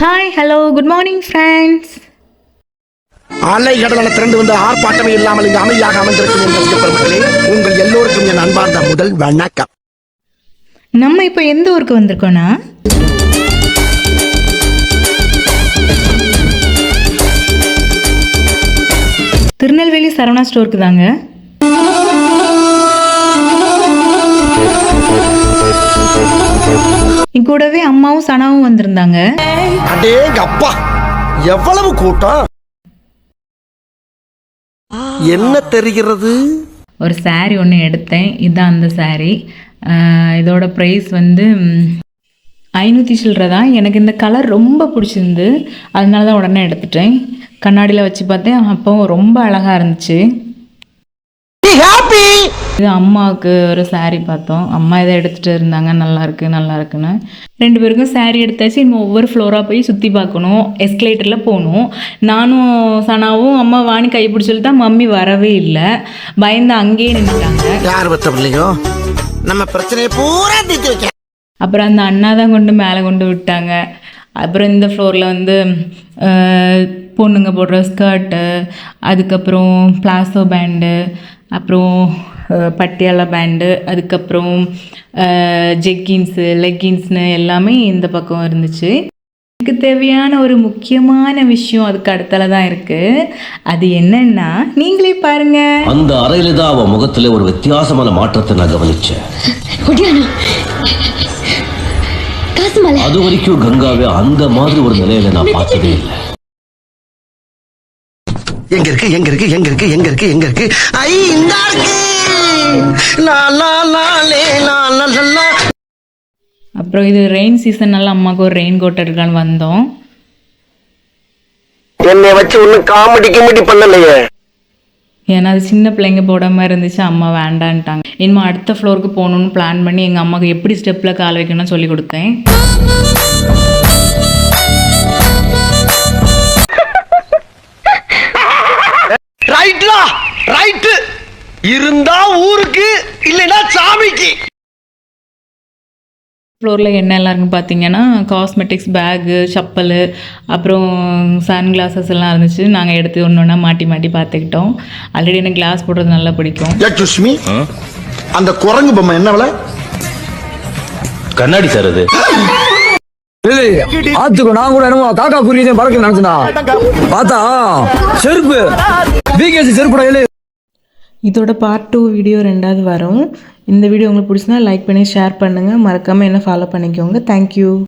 Hi hello good morning friends. அலை கடலை திரண்டு வந்து ஆர்ப்பாட்டமே இல்லாமல் இங்கு அமைதியாக அமைந்திருக்கும் எங்கள் பெருமக்களே, உங்கள் எல்லோருக்கும் என் அன்பார்ந்த முதல் வணக்கம். நம்ம இப்போ எந்த ஊருக்கு வந்திருக்கோன்னா, திருநெல்வேலி சரவணா ஸ்டோருக்கு தாங்க. கூடவே அம்மாவும் சனாவும் வந்திருந்தாங்க. அடேங்கப்பா, எவ்வளவு கூட்டம்! என்ன தெரிகிறது? ஒரு சாரீ ஒன்று எடுத்தேன். இதுதான் அந்த சாரீ. இதோட ப்ரைஸ் வந்து 500 சில்லரை தான். எனக்கு இந்த கலர் ரொம்ப பிடிச்சிருந்து, அதனால தான் உடனே எடுத்துட்டேன். கண்ணாடியில் வச்சு பார்த்தேன், அப்போ ரொம்ப அழகாக இருந்துச்சு. இது அம்மாவுக்கு ஒரு சாரீ பார்த்தோம். அம்மா இதை எடுத்துகிட்டு இருந்தாங்க, நல்லா இருக்குன்னு. 2 பேருக்கும் சாரீ எடுத்தாச்சு. இன்னும் ஒவ்வொரு ஃப்ளோராக போய் சுற்றி பார்க்கணும். எஸ்கலேட்டரில் போகணும். நானும் சனாவும் அம்மா வாணி கை பிடிச்சல் தான், மம்மி வரவே இல்லை. பயந்து அங்கேயே நின்றுட்டாங்க. யார் பத்தவில்லையோ நம்ம பிரச்சனையை பூரா தீர்த்து வைக்க. அப்புறம் அந்த அண்ணா தான் கொண்டு மேலே கொண்டு விட்டாங்க. அப்புறம் இந்த ஃப்ளோரில் வந்து பொண்ணுங்க போடுற ஸ்கர்ட்டு, அதுக்கப்புறம் பிளாசோ பேண்டு, அப்புறம் பட்டியாலா பேண்டு, அதுக்கப்புறம் ஜெக்கின்ஸு, லெக்கின்ஸ்னு எல்லாமே இந்த பக்கம் இருந்துச்சு. எனக்கு தேவையான ஒரு முக்கியமான விஷயம் அதுக்கு அடுத்தால தான் இருக்குது. அது என்னன்னா, நீங்களே பாருங்க. அந்த அறையில தான் அவன் முகத்துல ஒரு வித்தியாசமான மாற்றத்தை நான் கவனிச்சேன். அது வரைக்கும் கங்காவே அந்த மாதிரி ஒரு நிலையில நான் பார்த்ததே இல்லை. எங்க இருக்கு ஐ இந்த அப்புறம் இது ரெயின் சீசன்னால அம்மாவுக்கு ஒரு ரெயின் கோட் எடுக்கலான்னு வந்தோம். என்னை வச்சு ஒன்னும் காமெடி பண்ணலையே. ஏன்னா அது சின்ன பிள்ளைங்க போட மாதிரி இருந்துச்சு. அம்மா வேண்டான்ட்டாங்க. இனிமே அடுத்த ஃப்ளோருக்கு போகணுன்னு பிளான் பண்ணி எங்கள் அம்மாவுக்கு எப்படி ஸ்டெப்பில் கால் வைக்கணும்னு சொல்லி கொடுத்தேன். ரைட்டு இருந்தா ஊருக்கு, இல்லைன்னா சாமிக்கு. ஃப்ளோரில் என்ன எல்லாம் இருக்குன்னு பார்த்தீங்கன்னா, காஸ்மெட்டிக்ஸ், பேகு, செப்பல், அப்புறம் சன் கிளாஸஸ் எல்லாம் இருந்துச்சு. நாங்கள் எடுத்து ஒன்று ஒன்றா மாட்டி பார்த்துக்கிட்டோம். ஆல்ரெடி எனக்கு கிளாஸ் போடுறது நல்லா பிடிக்கும். சுஷ்மி, அந்த குரங்கு பொம்மை என்ன விலை? கண்ணாடி சார் அது. ஆத்துக்கு நான் கூட என்னமோ காக்கா குருவிதான் பறக்க நினைச்சா பார்த்தா செருப்பு பிகேசி செருப்பு. இதோட பார்ட் 2 வீடியோ 2வது வரும். இந்த வீடியோ உங்களுக்கு பிடிச்சினா லைக் பண்ணி ஷேர் பண்ணுங்கள். மறக்காமல் என்ன ஃபாலோ பண்ணிக்கோங்க. தேங்க்யூ.